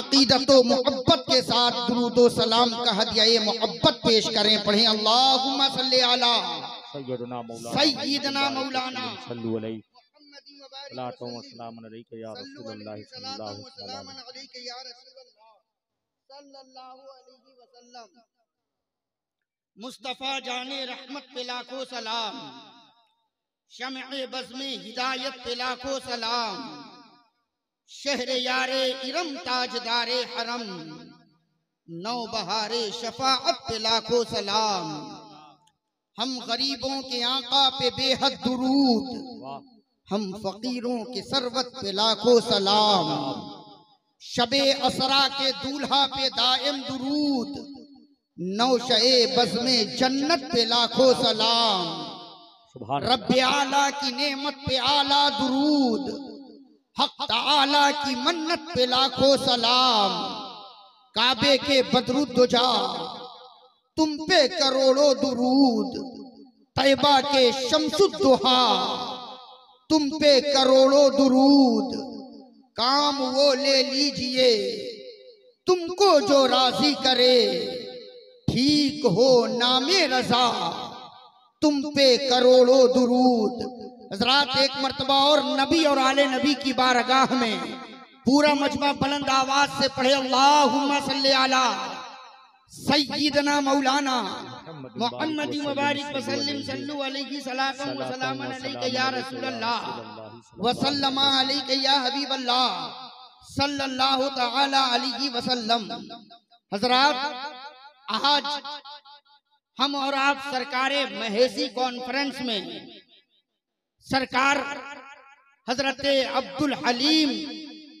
अकीदत व मोहब्बत के साथ दुरूद व सलाम का हदिया मोहब्बत पेश करें। पढ़ें अल्लाहुम्मा सल्ली अला सय्यिदना मौलाना सल्लु अलैहि सलातो व सलाम अलैका या रसूलल्लाह सल्लल्लाहु अलैहि वसल्लम। मुस्तफ़ा जाने रहमत पे लाखों सलाम, शम्अ बज़्म हिदायत पे लाखों सलाम, शहर यारे इरम ताजदारे हरम, नौ बहारे शफाअत पे लाखों सलाम। हम गरीबों के आका पे बेहद दुरूद, हम फकीरों के सरवत पे लाखों सलाम। शबे असरा के दूल्हा पे दायम दुरूद, नौशए बज़्मे जन्नत पे लाखों सलाम। रब्बे आला की नेमत पे आला दुरूद, हक ताला की मन्नत पे लाखों सलाम। काबे के बदरुद्दोजा तुम पे करोड़ों दुरूद, तैबा के शम्सुद्दोहा तुम पे करोड़ों दुरूद। काम वो ले लीजिए तुमको जो राजी करे, ठीक हो नामे रजा तुम पे करोड़ों दुरूद। हज़रात एक मर्तबा और नबी और आले नबी की बारगाह में पूरा मजमा बुलंद आवाज से पढ़े अल्लाहुम्मा सल्ली अला सय्यिदना मौलाना मुहम्मद मुबारक वसल्लम सल्लु अलैहि सलातन व सलामन अलैका या रसूलल्लाह व सल्लमा अलैका या हबीबल्लाह सल्लल्लाहु तआला अलैहि वसल्लम। हज़रात आज हम और आप सरकारे महेसी कॉन्फ्रेंस में सरकार हजरत अब्दुल हलीम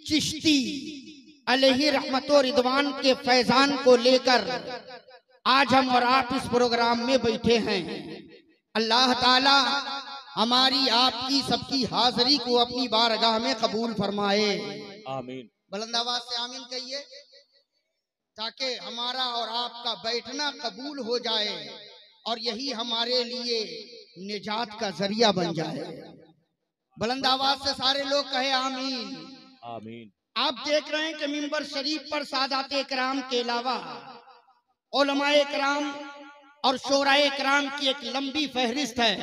चिश्ती अलैहि रहमत व रिदवान के फैजान को लेकर आज हम और आप इस प्रोग्राम में बैठे हैं। अल्लाह ताला हमारी आपकी सबकी हाजिरी को अपनी बारगाह में कबूल फरमाए। आमीन। बुलंद आवाज से आमीन कहिए, ताकि हमारा और आपका बैठना कबूल हो जाए और यही हमारे लिए निजात का जरिया बन जाए। बुलंद आवाज से सारे लोग कहे आमीन। आमीन। आप देख रहे हैं कि मिंबर शरीफ पर सादाते किराम के अलावा उलमाए किराम और शोराए किराम की एक लंबी फहरिस्त है,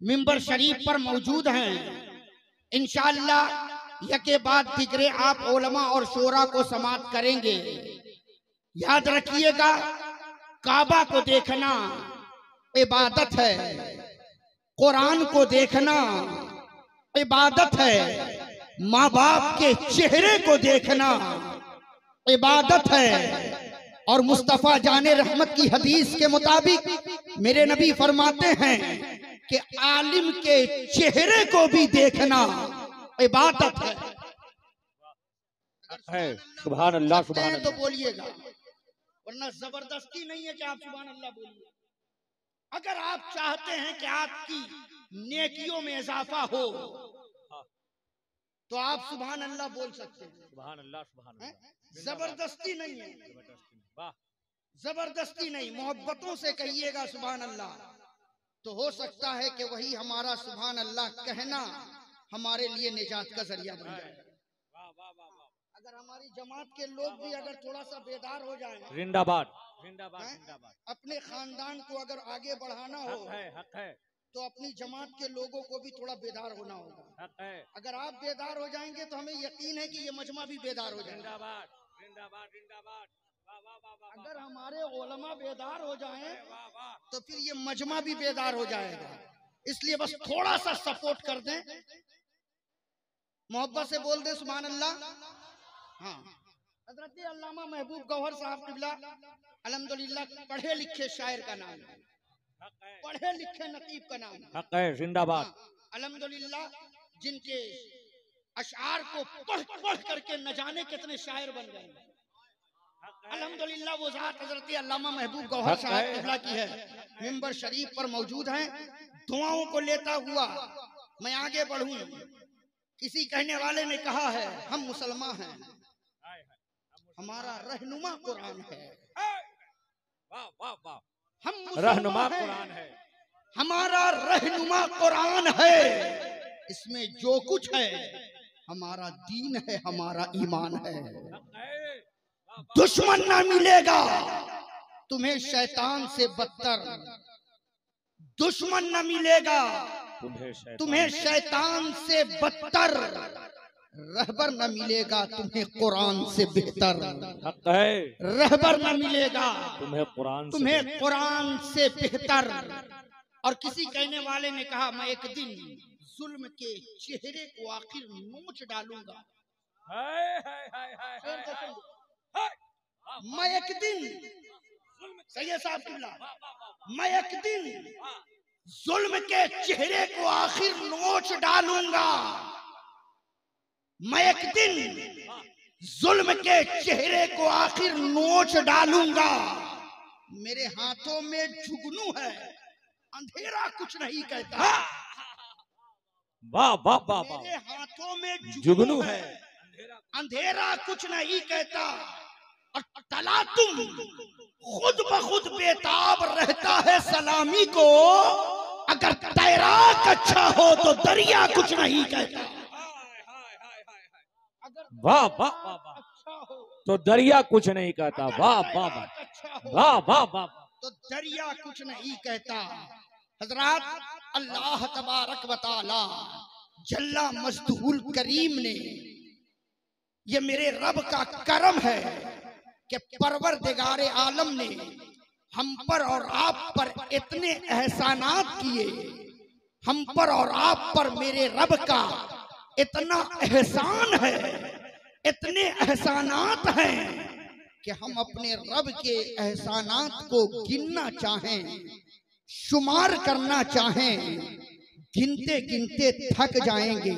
मिंबर शरीफ पर मौजूद हैं। इंशाअल्लाह यके बाद दिगरे आप उलमा और शोरा को समाअत करेंगे। याद रखिएगा, काबा को देखना इबादत है, कुरान को देखना इबादत है, माँ बाप के चेहरे को देखना इबादत है। और मुस्तफा जाने रहमत की हदीस के मुताबिक मेरे नबी फरमाते हैं कि आलिम के चेहरे को भी देखना इबादत है। सुभान अल्लाह, सुभान अल्लाह। तो बोलिएगा, वरना जबरदस्ती नहीं है कि आप सुभान अल्लाह बोलिए। अगर आप चाहते हैं कि आपकी नेकियों में इजाफा हो तो आप सुभान अल्लाह बोल सकते हैं। सुभान अल्लाह, सुभान अल्लाह। जबरदस्ती नहीं है, जबरदस्ती नहीं, मोहब्बतों से कहिएगा सुभान अल्लाह, तो हो सकता है कि वही हमारा सुभान अल्लाह कहना हमारे लिए निजात का जरिया बन जाए। अगर हमारी जमात के लोग भी अगर थोड़ा सा बेदार हो जाए, जिंदाबाद जिंदाबाद जिंदाबाद, अपने खानदान को अगर आगे बढ़ाना हो, हक है, तो अपनी जमात के लोगों को भी थोड़ा बेदार होना होगा। हक है। अगर आप बेदार हो जाएंगे तो हमें यकीन है कि ये मजमा भी बेदार हो जाएगा। जिंदाबाद जिंदाबाद जिंदाबाद। अगर हमारे उलमा बेदार हो जाएं तो फिर ये मजमा भी बेदार हो जाएगा। इसलिए बस थोड़ा सा सपोर्ट कर दें, मोहब्बत से बोल दें सुभान अल्लाह। हाँ, हजरत अल्लामा महबूब गौहर साहब किबला अल्हम्दुलिल्लाह पढ़े लिखे शायर का नाम है, पढ़े लिखे नकीब का नाम हक है। जिंदाबाद। अल्हम्दुलिल्लाह जिनके अशआर को पढ़ पढ़ करके न जाने कितने शायर बन गए। अल्हम्दुलिल्लाह वो ज़ात हजरत अल्लामा महबूब गौहर साहब किबला की है, मिंबर शरीफ पर मौजूद हैं। दुआओं को लेता हुआ मैं आगे बढ़ूं। किसी कहने वाले ने कहा है हम मुसलमान हैं, हमारा रहनुमा कुरान है। वाह वाह वाह, हम रहनुमा कुरान है, हमारा रहनुमा कुरान है। इसमें जो कुछ है हमारा दीन है, हमारा ईमान है। दुश्मन ना मिलेगा तुम्हें शैतान से बदतर, दुश्मन न मिलेगा तुम्हें शैतान से बदतर, रहबर न मिलेगा तुम्हें कुरान से बेहतर, रहबर न मिलेगा तुम्हें कुरान से बेहतर। और किसी कहने वाले ने कहा मैं एक दिन जुल्म के चेहरे को आखिर नोच डालूंगा, मैं एक दिन, सैयद साहब किबला, मैं एक दिन जुल्म के चेहरे को आखिर नोच डालूंगा, मैं एक दिन जुल्म के चेहरे को आखिर नोच डालूंगा। मेरे हाथों में जुगनू है, अंधेरा कुछ नहीं कहता। वाह वाह वाह, मेरे हाथों में जुगनू है, अंधेरा कुछ नहीं कहता। और तला तुम खुद ब खुद बेताब रहता है सलामी को, अगर तैराक अच्छा हो तो दरिया कुछ नहीं कहता। वाह वाह वाह, तो दरिया कुछ नहीं कहता। वाह वाह वाह वाह वाह, तो दरिया कुछ नहीं कहता। हजरात, अल्लाह तबारक व तआला जल्ला मजदूल करीम ने, ये मेरे रब का करम है कि परवरदिगारे आलम ने हम पर और आप पर इतने एहसानात किए, हम पर और आप पर मेरे रब का इतना एहसान है, इतने एहसानात हैं कि हम अपने रब के एहसानात को गिनना चाहें, शुमार करना चाहें, गिनते गिनते थक जाएंगे,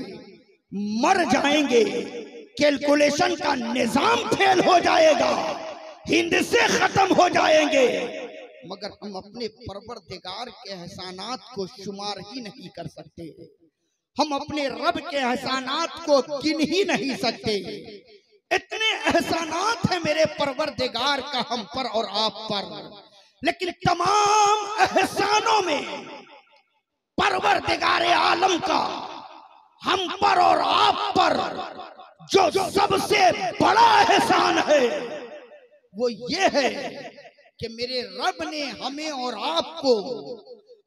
मर जाएंगे, कैलकुलेशन का निजाम फेल हो जाएगा, हिंद से खत्म हो जाएंगे, मगर हम अपने परवरदिगार के एहसानात को शुमार ही नहीं कर सकते, हम अपने रब के एहसानात को गिन ही नहीं सकते। इतने एहसानात हैं मेरे परवरदिगार का हम पर और आप पर, लेकिन तमाम एहसानों में परवरदिगारे आलम का हम पर और आप पर जो सबसे बड़ा एहसान है वो ये है कि मेरे रब ने हमें और आपको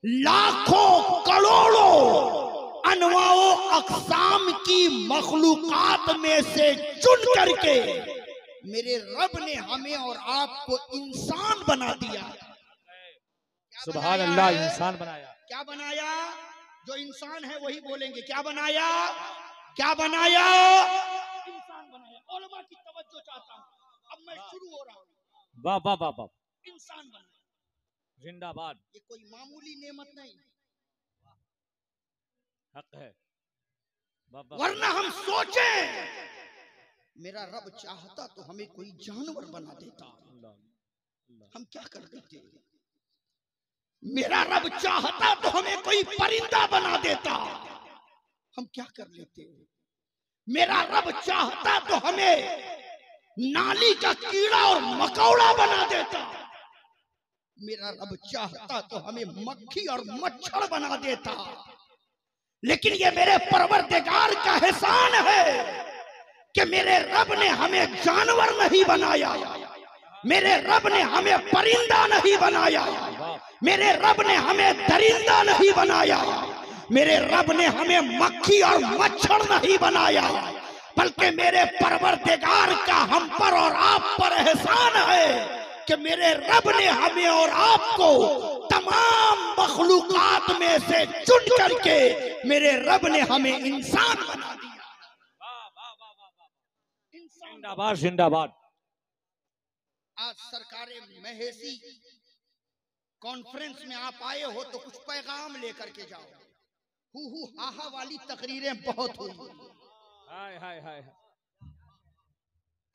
लाखों करोड़ों अनवाओ अक़साम की मखलूकात में से चुन करके मेरे रब ने हमें और आपको इंसान बना दिया। सुभान अल्लाह, इंसान बनाया। क्या बनाया? जो इंसान है वही बोलेंगे, क्या बनाया? क्या बनाया? इंसान बनाया। उलमा की तवज्जो चाहता हूँ, अब मैं शुरू हो रहा हूँ। वाह वाह वाह वाह, इंसान बनाया, जिंदाबाद। ये कोई मामूली नेमत नहीं, हक है। वरना हम सोचें मेरा रब चाहता तो हमें कोई जानवर बना देता, हम क्या कर देते? मेरा रब चाहता तो हमें कोई परिंदा बना देता, हम क्या कर लेते? मेरा रब चाहता तो हमें नाली का कीड़ा और मकौड़ा बना देता, मेरा रब चाहता तो हमें मक्खी और मच्छर बना देता। लेकिन ये मेरे परवरदिगार का एहसान है कि मेरे रब ने हमें जानवर नहीं बनाया, मेरे रब ने हमें परिंदा नहीं बनाया, मेरे रब ने हमें दरिंदा नहीं बनाया, मेरे रब ने हमें मक्खी और मच्छर नहीं बनाया, बल्कि मेरे परवरदिगार का हम पर और आप पर एहसान है कि मेरे रब ने हमें और आपको तमाम मखलूकात में से चुन करके मेरे रब ने हमें इंसान बना दिया। जिंदाबाद जिंदाबाद। आज सरकारे महेसी कॉन्फ्रेंस में आप आए हो तो कुछ पैगाम लेकर के जाओ। हु हाहा वाली तकरीरें बहुत हुई। हाय हाय हाय।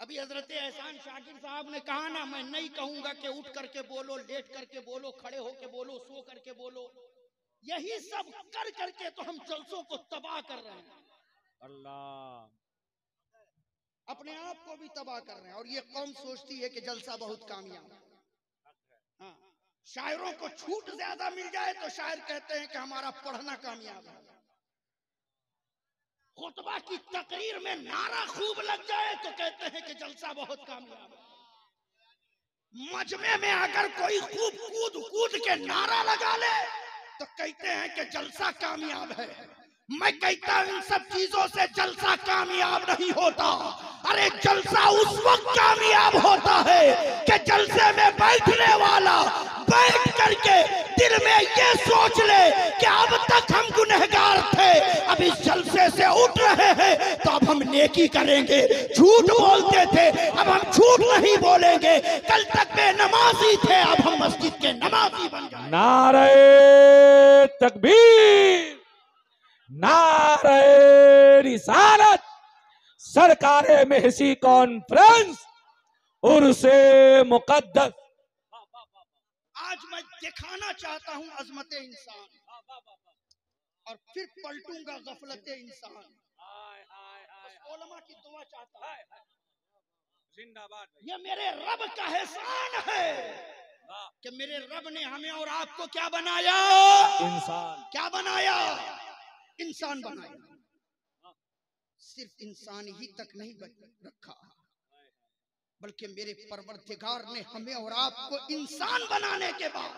अभी हजरत एहसान शाकिर साहब ने कहा ना, मैं नहीं कहूंगा कि उठ करके बोलो, लेट करके बोलो, खड़े होके बोलो, सो करके बोलो, यही सब कर करके तो हम जलसों को तबाह कर रहे हैं, अल्लाह, अपने आप को भी तबाह कर रहे हैं। और ये कौम सोचती है कि जलसा बहुत कामयाब है। हाँ, शायरों को छूट ज्यादा मिल जाए तो शायर कहते हैं कि हमारा पढ़ना कामयाब है, खुतबा की तकरीर में नारा खूब लग जाए तो कहते हैं कि जलसा बहुत कामयाब है। मजमे में अगर कोई खूब कूद कूद के नारा लगा ले तो कहते हैं कि जलसा कामयाब है। मैं कहता हूं इन सब चीजों से जलसा कामयाब नहीं होता। अरे जलसा उस वक्त कामयाब होता है कि जलसे में बैठने वाला बैठ करके दिल में ये सोच ले कि अब तक हम गुनहगार थे, अब इस जलसे से उठ रहे हैं तो अब हम नेकी करेंगे। झूठ बोलते थे, अब हम झूठ नहीं बोलेंगे। कल तक बेनमाजी थे, अब हम मस्जिद के नमाजी बन गए। नारे तकबीर, नारे रिसालत, सरकारे महसी कॉन्फ्रेंस, उर्से मुकद्दस। आज मैं दिखाना चाहता हूं अजमत इंसान और फिर पलटूंगा गफलत इंसान। उलमा की दुआ चाहता हूं। जिंदाबाद। ये मेरे रब का एहसान है कि मेरे रब ने हमें और आपको क्या बनाया? इंसान। क्या बनाया? इंसान बनाया। सिर्फ इंसान ही तक नहीं रखा, बल्कि मेरे परवरदिगार ने हमें और आपको इंसान बनाने के बाद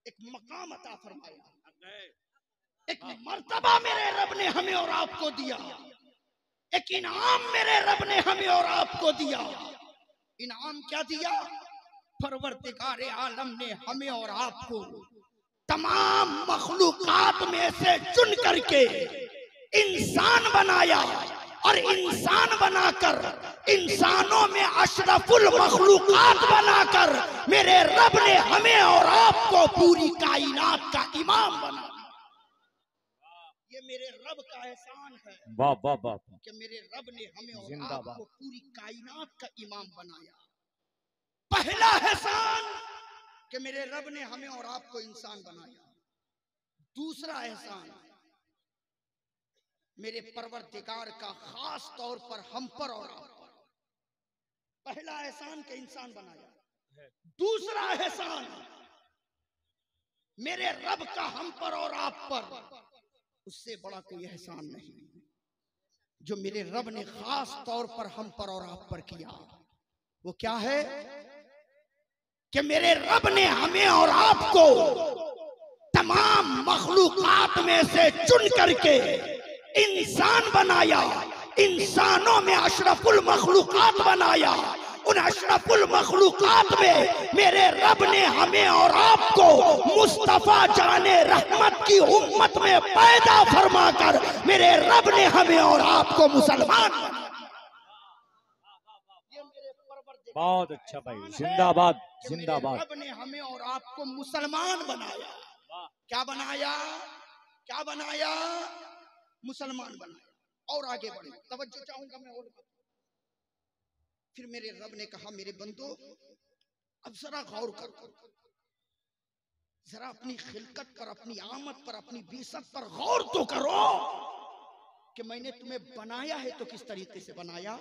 एक मकाम अता फरमाया, एक मर्तबा मेरे रब ने हमें और आपको दिया, एक इनाम मेरे रब ने हमें और आपको दिया। इनाम क्या दिया? परवरदिगार आलम ने हमें और आपको तमाम मखलूकात में से चुन करके इंसान बनाया और इंसान बनाकर इंसानों में अशरफुल मखलूकात बनाकर मेरे रब ने हमें और आपको पूरी कायनात का इमाम बनाया। ये मेरे रब का एहसान है। वाह वाह वाह, कि मेरे रब ने हमें और जिंदाबाद। आपको पूरी कायनात का इमाम बनाया। पहला एहसान कि मेरे रब ने हमें और आपको इंसान बनाया। दूसरा एहसान मेरे परवरदिगार का खास तौर पर हम पर और आप पर। पहला एहसान के इंसान बनाया। दूसरा एहसान मेरे रब का हम पर और आप पर, उससे बड़ा कोई एहसान नहीं जो मेरे रब ने खास तौर पर हम पर और आप पर किया। वो क्या है? कि मेरे रब ने हमें और आपको तमाम मखलूकात में से चुन करके इंसान बनाया। इंसानों में अशरफुल मखलूकात बनाया। उन अशरफुल मखलूकात में मेरे रब ने हमें और आपको मुस्तफा जाने रहमत की उम्मत में पैदा फरमाकर मेरे रब ने हमें और आपको मुसलमान बनाया। बहुत अच्छा भाई, जिंदाबाद जिंदाबाद। रब ने हमें और आपको मुसलमान बनाया। क्या बनाया? क्या बनाया? मुसलमान बनाया। और आगे बढ़े, तवज्जो चाहूंगा मैं। और फिर मेरे रब ने कहा, मेरे बंदो अब जरा गौर करो, जरा अपनी खिलकत पर, अपनी आमद पर, अपनी बीसत पर गौर तो करो कि मैंने तुम्हें बनाया है तो किस तरीके से बनाया।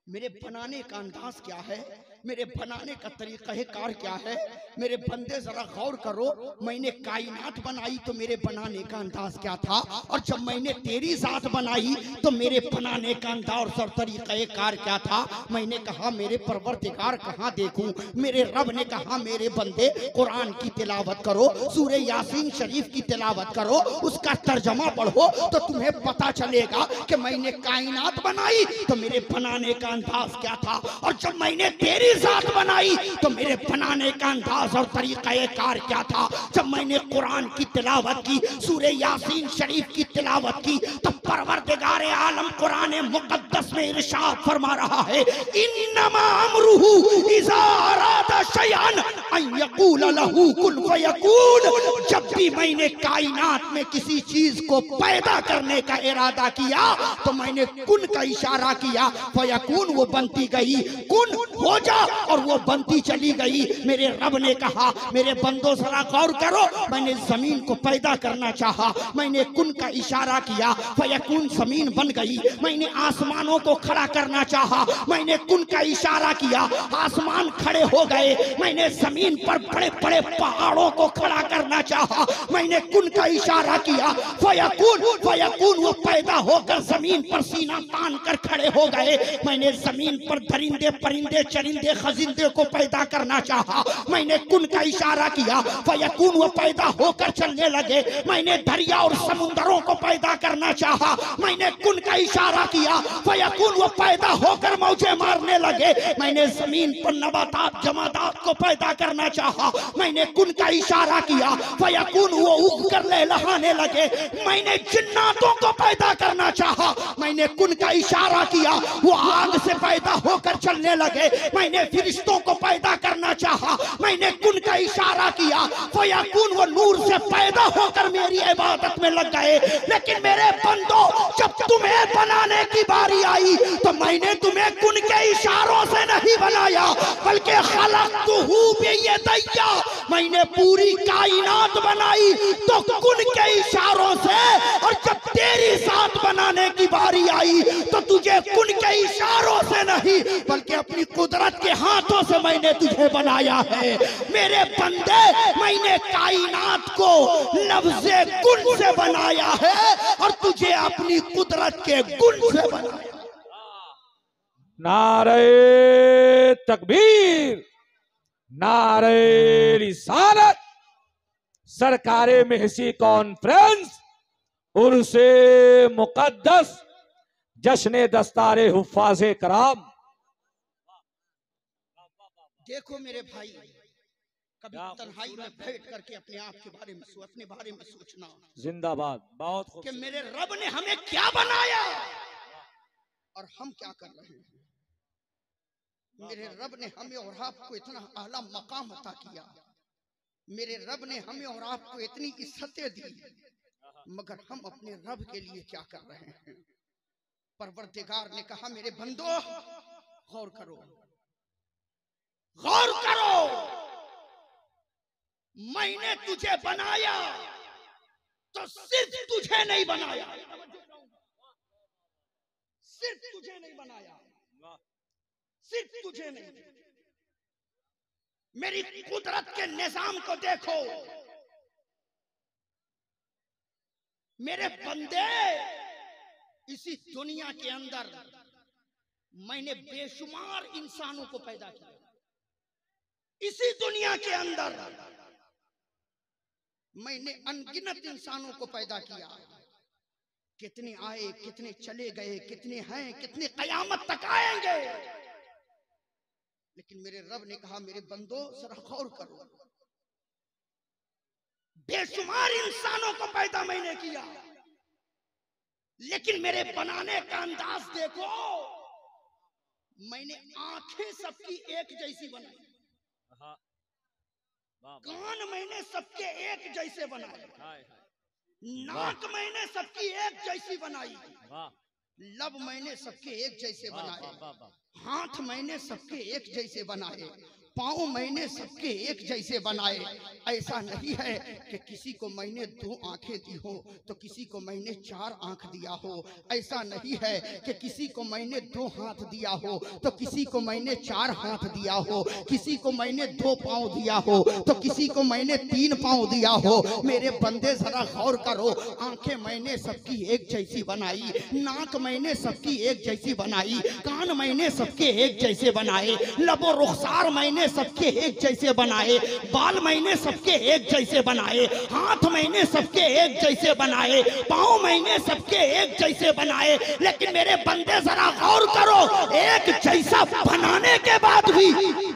मेरे बनाने का अंदाज क्या है? मेरे बनाने का तरीका कार क्या है? मेरे बंदे जरा गौर करो, मैंने कायनात बनाई तो मेरे बनाने का अंदाज क्या था, और जब मैंने तेरी जात बनाई तो मेरे बनाने का अंदाज और तरीका कार क्या था। मैंने कहा मेरे परवरदिगार कहाँ देखूं? मेरे रब ने कहा मेरे बंदे कुरान की तिलावत करो, सूरे यासीन शरीफ की तिलावत करो, उसका तर्जमा पढ़ो तो तुम्हें पता चलेगा कि मैंने कायनात बनाई तो मेरे बनाने का अंदाज क्या था, और जब मैंने तेरी जात बनाई तो मेरे बनाने का अंदाज और तरीका कार क्या था। जब मैंने कुरान की तिलावत की, सूरे यासीन शरीफ की तिलावत की, तो परवरदिगार आलम कुरान मुकद्दस में इरशाद फरमा रहा है, इन्नमा अमरुहु इज़ा अरादा शयअन अन यक़ूल लहू कुन फयकून। जब भी मैंने कायनात में किसी चीज को पैदा करने का इरादा किया तो मैंने कुन का इशारा किया, फयकून वो बनती गई, कुन हो जा और वो बनती चली गई। मेरे रब ने कहा मेरे बंदों जरा गौर करो, मैंने जमीन को पैदा करना चाहा, मैंने कुन का इशारा किया, फयकून जमीन बन गई। मैंने आसमानों को खड़ा करना चाहा, मैंने कुन का इशारा किया, आसमान खड़े हो गए। मैंने जमीन पर बड़े बड़े पहाड़ों को खड़ा करना चाहा, मैंने कुन का इशारा किया, फयकून फयकून वो पैदा होकर जमीन पर सीना तान कर खड़े हो गए। मैंने जमीन पर दरिंदे परिंदे चरिंदे सीधे खजिंदे को पैदा करना चाहा, मैंने कुन का इशारा किया, फयकून वो पैदा होकर चलने लगे। मैंने दरिया और समुंदरों को पैदा करना चाहा, मैंने कुन का इशारा किया, फयकून वो पैदा होकर मौजे मारने लगे। मैंने जमीन पर नबातात जमादात को पैदा करना चाहा, मैंने कुन का इशारा किया, फयकून वो उग कर लहलहाने लगे। मैंने जिन्नातों को पैदा करना चाहा, मैंने कुन का इशारा किया, वो आग से पैदा होकर चलने लगे। मैंने फरिश्तों को पैदा करना चाहा, मैंने कुन का इशारा किया, फयकून वो नूर से पैदा होकर मेरी इबादत में लग गए। लेकिन मेरे बंदो, जब तुम्हें बनाने की बारी आई तो मैंने तुम्हें कुन के इशारों से नहीं बनाया, बल्कि खलक़तुहू बियदैया, मैंने पूरी कायनात बनाई तो कुन के इशारों से। और जब तेरी साथ बनाने की बारी आई तो तुझे कुन के इशारों से नहीं, बल्कि अपनी कुदरत के हाथों से मैंने तुझे बनाया है। मेरे बंदे, मैंने कायनात को लफ्ज़े कुन से बनाया है और तुझे अपनी कुदरत के गुण से बनाया। नारे तकबीर, नारे रिसालत, सरकारे महसी कॉन्फ्रेंस, उर्से मुकद्दस, जश्ने दस्तारे हुफ़ाज़े कराम। देखो मेरे भाई, कभी तन्हाई में बैठ करके अपने आप के बारे में अपने बारे में सोचना। जिंदाबाद। बहुत खूब कि मेरे रब ने हमें क्या बनाया और हम क्या कर रहे हैं। मेरे रब ने हमें और आपको इतना आला मकाम अता किया, मेरे रब ने हमें और आपको इतनी इज्जतें दी, मगर हम अपने रब के लिए क्या कर रहे हैं। परवरदिगार ने कहा, मेरे बंदो गौर करो, गौर करो, मैंने तुझे बनाया तो सिर्फ तुझे नहीं बनाया, सिर्फ तुझे नहीं बनाया, सिर्फ तुझे नहीं। मेरी कुदरत के निजाम को देखो मेरे बंदे, इसी दुनिया के अंदर मैंने बेशुमार इंसानों को पैदा किया। इसी दुनिया के अंदर मैंने अनगिनत इंसानों को पैदा किया। कितने आए, कितने चले गए, कितने हैं, कितने कयामत तक आएंगे। लेकिन मेरे रब ने कहा, मेरे बंदो जरा गौर करो, बेशुमार इंसानों को पैदा मैंने किया, लेकिन मेरे बनाने का अंदाज देखो। मैंने आंखें सबकी एक जैसी बनाई, कान मैंने सबके एक जैसे बनाए, नाक मैंने सबकी एक जैसी बनाई, लब मैंने सबके एक जैसे बनाए, हाथ मैंने सबके एक जैसे बनाए, पाँव मैंने सबके एक जैसे बनाए। ऐसा नहीं है कि किसी को मैंने 2 आंखें दी हो तो किसी को मैंने 4 आंख दिया हो। ऐसा नहीं है कि किसी को मैंने 2 हाथ दिया हो तो किसी को मैंने 4 हाथ दिया हो, किसी को मैंने 2 पाँव दिया हो तो किसी को मैंने 3 पाँव दिया हो। मेरे बंदे जरा गौर करो, आंखें मैंने सबकी एक जैसी बनाई, नाक मैंने सबकी एक जैसी बनाई, कान मैंने सबके एक जैसे बनाए, लबो रुखसार मैंने सबके एक जैसे बनाए, बाल मैंने सबके एक जैसे बनाए, हाथ मैंने सबके एक जैसे बनाए, पाँव मैंने सबके एक जैसे बनाए। लेकिन मेरे बंदे जरा गौर करो, एक जैसा बनाने के बाद भी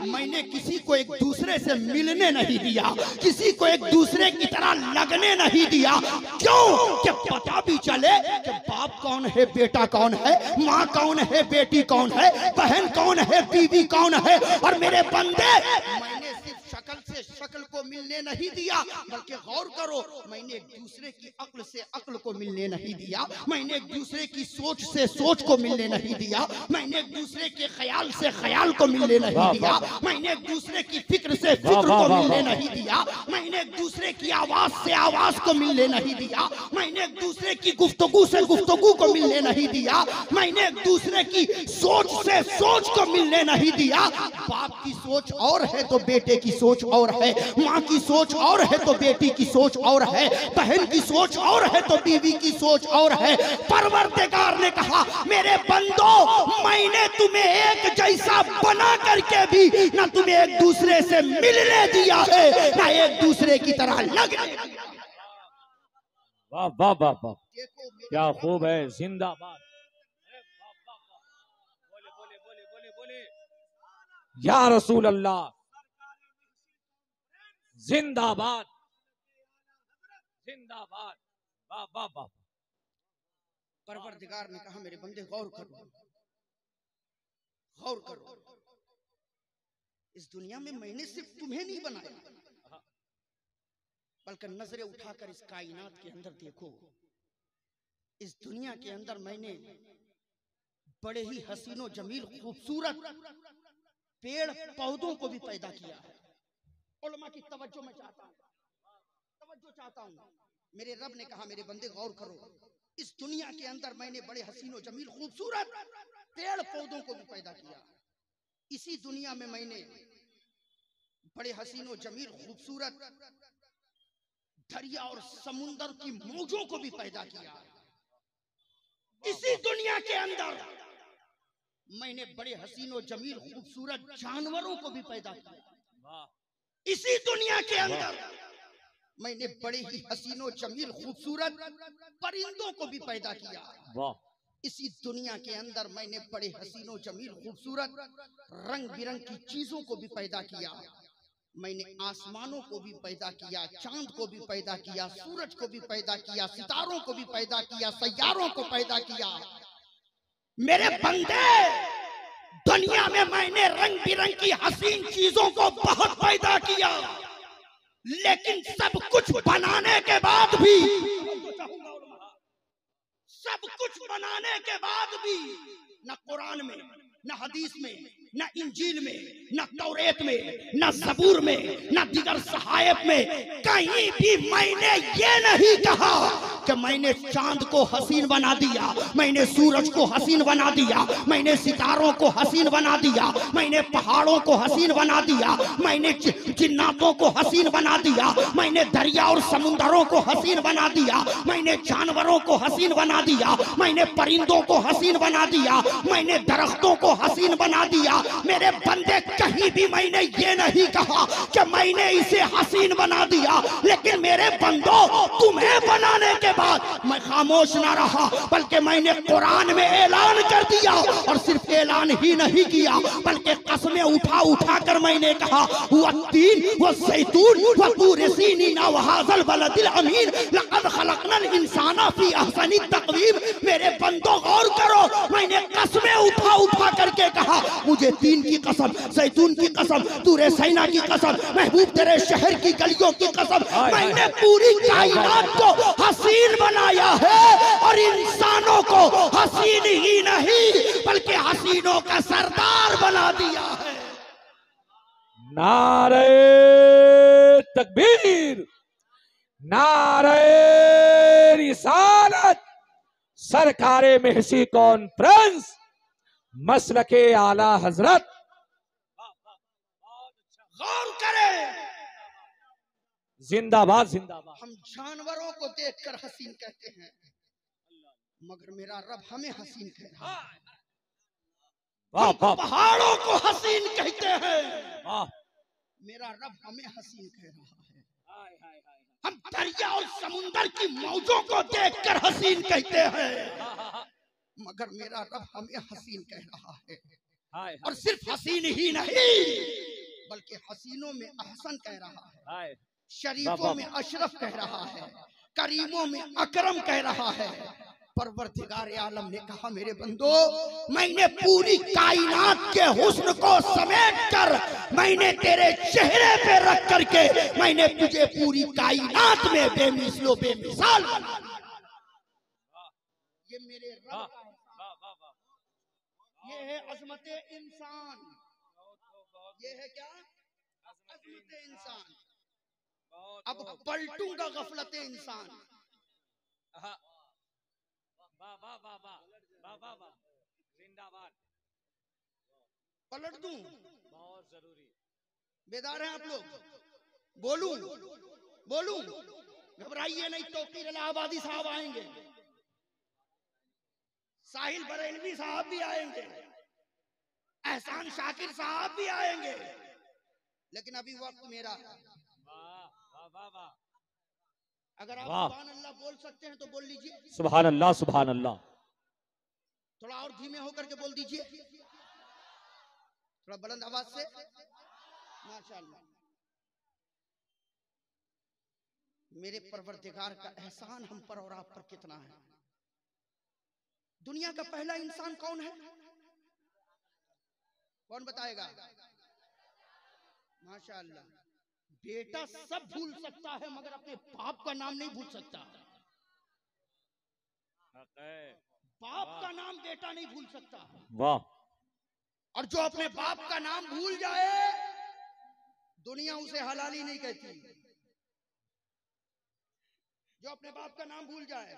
मैंने किसी को एक दूसरे से मिलने नहीं दिया, किसी को एक दूसरे की तरह लगने नहीं दिया। क्यों? कि पता भी चले कि बाप कौन है, बेटा कौन है, माँ कौन है, बेटी कौन है, बहन कौन है, बीवी कौन है। और मेरे बंदे, मैंने सिर्फ शक्ल से शक्ल को मिलने नहीं दिया, बल्कि गौर करो, मैंने एक दूसरे की अक्ल से अक्ल को मिलने नहीं दिया, मैंने एक दूसरे की सोच से सोच को मिलने नहीं दिया, मैंने एक दूसरे के ख्याल से ख्याल को मिलने नहीं दिया, मैंने एक दूसरे की फिक्र से फिक्र को मिलने नहीं दिया, मैंने एक दूसरे की आवाज से आवाज को मिलने नहीं दिया, मैंने एक दूसरे की गुफ्तगू से गुफ्तगू को मिलने नहीं दिया, मैंने एक दूसरे की सोच से सोच को मिलने नहीं दिया। बाप की सोच और है तो बेटे की सोच और है, माँ की सोच और है तो बेटी की सोच और है, बहन की सोच और है तो बीवी की सोच और है। परवरदिगार ने कहा मेरे बंदो, मैंने तुम्हें एक जैसा बना करके भी ना तुम्हें एक दूसरे से मिलने दिया है, ना एक दूसरे की तरह लगने दिया। वाह वाह वाह वाह, क्या खूब है, जिंदाबाद। बोले बोले बोले बोले बोले या रसूल अल्लाह, जिंदाबाद जिंदाबाद। वाह वाह वाह। परवरदिगार ने कहा मेरे बंदे गौर करो, गौर करो, इस दुनिया में मैंने सिर्फ तुम्हें नहीं बनाया, बल्कि नजरें उठाकर इस कायनात के अंदर देखो। इस दुनिया के अंदर मैंने बड़े ही हसीनो जमील खूबसूरत पेड़ पौधों को भी पैदा किया है। उलमा की तवज्जो मैं चाहता हूँ, तवज्जो चाहता हूँ। मेरे रब ने कहा मेरे बंदे गौर करो, इस दुनिया के अंदर मैंने बड़े हसीनो जमील खूबसूरत पेड़ पौधों को भी पैदा किया। इसी दुनिया में मैंने बड़े हसीनो जमील खूबसूरत दरिया और समुंदर की मौजों को भी पैदा किया। इसी दुनिया के अंदर मैंने बड़े हसीनो जमील खूबसूरत जानवरों को भी पैदा किया। इसी दुनिया के अंदर मैंने बड़े ही हसीनो जमील खूबसूरत परिंदों को भी पैदा किया। इसी दुनिया के अंदर मैंने बड़े हसीनो जमील खूबसूरत रंग बिरंग की चीजों को भी पैदा किया। मैंने आसमानों को भी पैदा किया, चांद को भी पैदा किया, सूरज को भी पैदा किया, सितारों को भी पैदा किया, सैयारों को पैदा किया। मेरे बंदे, दुनिया में मैंने रंग बिरंग की हसीन चीजों को बहुत पैदा किया, लेकिन सब कुछ बनाने के बाद भी, सब कुछ बनाने के बाद भी न कुरान में, न हदीस में, न इंजील में, न तौरेत में, न ज़बूर में, न दिगर सहायफ में कहीं भी मैंने ये नहीं कहा कि मैंने चांद को हसीन बना दिया, मैंने सूरज को हसीन बना दिया, मैंने सितारों को हसीन बना दिया, मैंने पहाड़ों को हसीन बना दिया, मैंने जिन्नातों को हसीन बना दिया, मैंने दरिया और समुंदरों को हसीन बना दिया, मैंने जानवरों को हसीन बना दिया, मैंने परिंदों को हसीन बना दिया, मैंने दरख्तों को हसीन बना दिया। मेरे बंदे, कहीं भी मैंने ये नहीं कहा कि मैंने इसे हसीन बना दिया, लेकिन मेरे बंदों, तुम्हें बनाने के बाद मैं खामोश ना रहा, बल्कि मैंने कुरान में ऐलान कर दिया, और सिर्फ ऐलान ही नहीं किया बल्कि कसमें उठा उठा कर मैंने कहा वत्तीन वज़ैतून वतूर सीनीन वहाज़ल बलदिल अमीन लक़द खलक़नल इंसाना फी अहसनी तक़वीम। मेरे बंदों गौर करो, मैंने कसमें उठा उठा करके कहा, मुझे तीन की कसम, जैतून की कसम, तूरे सैना की कसम, महबूब तेरे शहर की गलियों की कसम, मैंने पूरी कायनात को हसीन बनाया है, और इंसानों को हसीन ही नहीं बल्कि हसीनों का सरदार बना दिया है। नारे तकबीर, नारे रिसालत, सरकारे महसी कॉन्फ्रेंस, मसलके आला हजरत। गौर करें, जिंदाबाद जिंदाबाद। हम जानवरों को देखकर हसीन कहते हैं, मगर मेरा रब हमें हसीन कह रहा है। हम पहाड़ों को हसीन कहते हैं, मेरा रब हमें हसीन कह रहा है। हम दरिया और समुंदर की मौजों को देखकर हसीन कहते हैं, मगर मेरा रब हमें हसीन कह रहा है। और सिर्फ हसीन ही नहीं बल्कि हसीनों में अहसन कह रहा है, शरीफों में अशरफ कह रहा है, करीमों में अकरम कह रहा है। परवरदिगार आलम ने कहा मेरे बंदो, मैंने पूरी कायनात के हुस्न को समेट कर मैंने तेरे चेहरे पे रख करके मैंने तुझे पूरी कायनात में बेमिसलो बेमिसाल बना दिया। ये मेरे रब का है, ये है अजमत इंसान, ये है क्या अजमत इंसान। अब पलटूंगा गफलत इंसान, जिंदाबाद, पलट दूं, बहुत जरूरी। बेदार हैं आप लोग? बोलूं बोलूं? घबराइए नहीं, तौकीर इलाहाबादी साहब आएंगे, साहिल बरेलवी साहब भी आएंगे, एहसान शाकिर साहब भी आएंगे, लेकिन अभी वक्त मेरा। अगर आप सुभान अल्लाह बोल सकते हैं तो बोल लीजिए। सुभान अल्लाह, सुभान अल्लाह। थोड़ा और धीमे होकर के बोल दीजिए, थोड़ा बुलंद आवाज से। माशाअल्लाह। मेरे परवरदिगार का एहसान हम पर और आप पर कितना है। दुनिया का पहला इंसान कौन है? कौन बताएगा? माशाअल्लाह। बेटा सब भूल सकता है मगर अपने बाप का नाम नहीं भूल सकता। बाप का नाम बेटा नहीं भूल सकता। वाह। और जो अपने बाप का नाम भूल जाए दुनिया उसे हलाली नहीं कहती। जो अपने बाप का नाम भूल जाए,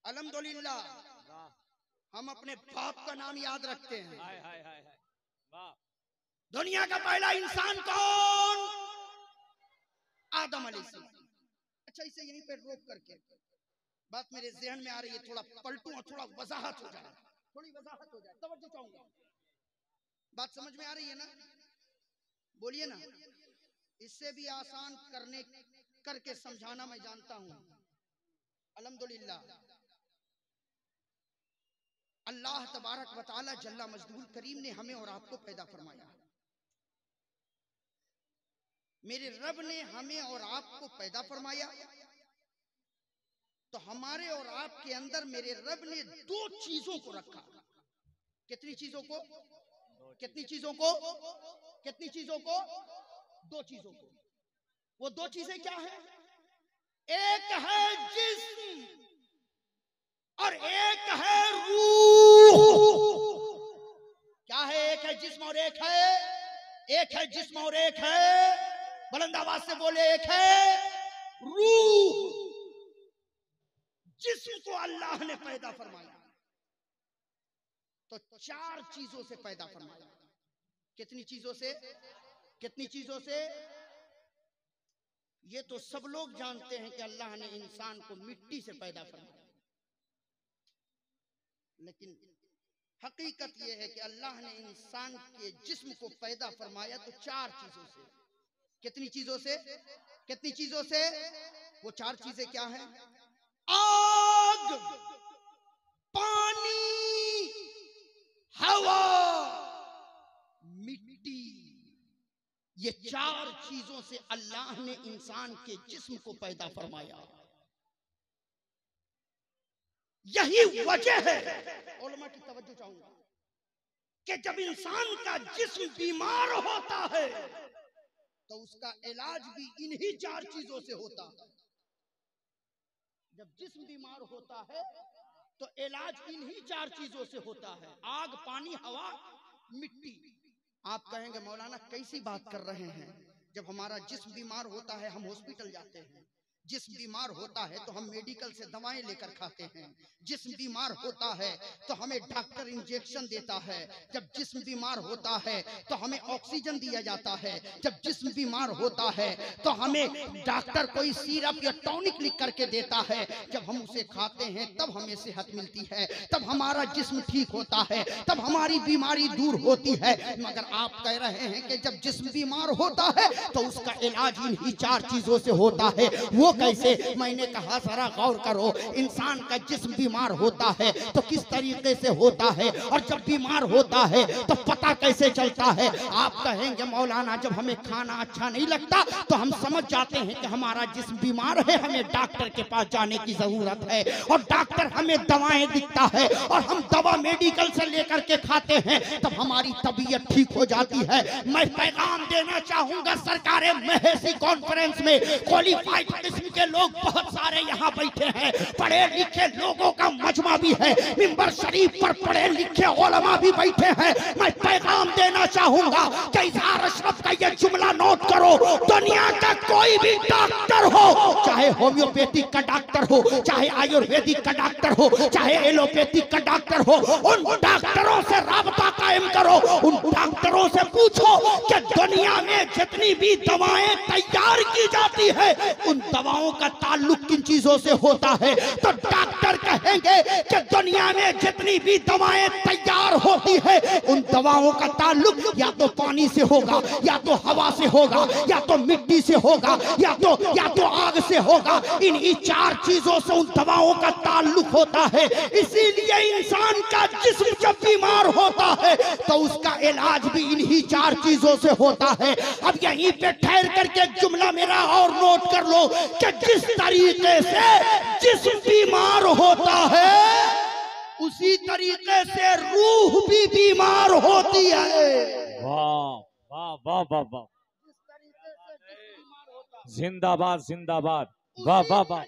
अल्हम्दुलिल्लाह हम अपने बाप का नाम याद रखते हैं। दुनिया का पहला इंसान कौन? आदम अलैहिस्सलाम। अच्छा, इसे यहीं पे रोक करके बात मेरे ज़हन में आ रही है, थोड़ा पलटूं और थोड़ा वजाहत हो जाए, थोड़ी वजाहत हो जाए, तवज्जो चाहूंगा। बात समझ में आ रही है ना? बोलिए ना। इससे भी आसान करके समझाना मैं जानता हूं। अल्हम्दुलिल्लाह अल्लाह तबारक व तआला जल्ला मजदूर करीम ने हमें और आपको पैदा फरमाया। मेरे रब ने हमें और आपको पैदा फरमाया तो हमारे और आपके अंदर मेरे रब ने दो चीजों को रखा। कितनी चीजों को? कितनी चीजों को? कितनी चीजों को? दो चीजों को। वो दो चीजें क्या है? एक है जिस्म और एक है रूह। क्या है? एक है जिस्म और एक है जिस्म और एक है, बुलंद आवाज से बोले, एक है रूह। जिस्म को अल्लाह ने पैदा फरमाया तो चार चीजों से पैदा फरमाया। कितनी चीजों से? कितनी चीजों से? ये तो सब लोग जानते हैं कि अल्लाह ने इंसान को मिट्टी से पैदा फरमाया, लेकिन हकीकत यह है कि अल्लाह ने इंसान के जिस्म को पैदा फरमाया तो चार चीजों से। कितनी चीजों से? कितनी चीजों से? वो चार चीजें क्या हैं? आग, पानी, हवा, मिट्टी। ये चार चीजों से अल्लाह ने इंसान के जिस्म को पैदा फरमाया। यही वजह है, उलमा की तवज्जो चाहूंगा, कि जब इंसान का जिस्म बीमार होता है तो उसका इलाज भी इन्हीं चार चीजों से होता है। जब जिस्म बीमार होता है तो इलाज इन्हीं चार चीजों से होता है। आग, पानी, हवा, मिट्टी। आप कहेंगे मौलाना कैसी बात कर रहे हैं? जब हमारा जिस्म बीमार होता है हम हॉस्पिटल जाते हैं, जिस्म बीमार होता है तो हम मेडिकल से दवाएं लेकर खाते हैं, जिस्म बीमार होता है तो हमें डॉक्टर इंजेक्शन देता है, जब जिस्म बीमार होता है तो हमें ऑक्सीजन दिया जाता है, जब जिस्म बीमार होता है तो हमें डॉक्टर कोई सिरप या टॉनिक लिख करके देता है, जब हम उसे खाते हैं तब हमें सेहत मिलती है, तब हमारा जिस्म ठीक होता है, तब हमारी बीमारी दूर होती है। मगर आप कह रहे हैं कि जब जिस्म बीमार होता है तो उसका इलाज इन्हीं चार चीजों से होता है। वो कैसे? मैंने कहा जरा गौर करो, इंसान का जिस्म बीमार होता है तो किस तरीके से होता है, और जब बीमार होता है तो पता कैसे चलता है? आप कहेंगे मौलाना जब हमें खाना अच्छा नहीं लगता तो हम समझ जाते हैं कि हमारा जिस्म बीमार है, हमें डॉक्टर के पास जाने की जरूरत है, और डॉक्टर हमें दवाएं दिखता है और हम दवा मेडिकल से लेकर के खाते हैं, तब हमारी तबीयत ठीक हो जाती है। मैं पैगाम देना चाहूंगा, सरकार महसी कॉन्फ्रेंस में क्वालिफाइड के लोग बहुत सारे यहाँ बैठे हैं, पढ़े लिखे लोगों का मजमा भी है, मिंबर शरीफ पर पढ़े लिखे उलमा भी बैठे हैं। मैं पैगाम देना चाहूंगा कि इजहार अशरफ का ये जुमला नोट करो, दुनिया का कोई भी डॉक्टर हो, चाहे होम्योपैथिक का डॉक्टर हो, चाहे आयुर्वेदिक का डॉक्टर हो, चाहे एलोपैथिक का डॉक्टर हो, उन डॉक्टरों से राबता कायम करो, उन डॉक्टरों डॉक्टरों से पूछो कि दुनिया में जितनी भी दवाएं तैयार की जाती है उन दवाओं का ताल्लुक किन चीजों से होता है, तो डॉक्टर कहेंगे कि दुनिया में जितनी भी दवाएं तैयार होती है उन दवाओं का ताल्लुक या तो पानी से होगा, या तो हवा से होगा, या तो मिट्टी से होगा, या तो आग से होगा। इन्हीं चार चीजों से उन दवाओं का ताल्लुक होता है। इसीलिए इंसान का जिस्म जब बीमार होता है तो उसका इलाज भी इन्हीं चार चीजों से होता है। अब यहीं पे ठहर करके जुमला मेरा और नोट कर लो कि जिस तरीके से जिस्म बीमार होता है उसी तरीके से रूह भी बीमार होती है। वाह वाह वाह वाह वाह, जिंदाबाद जिंदाबाद, वाह वाह वाह।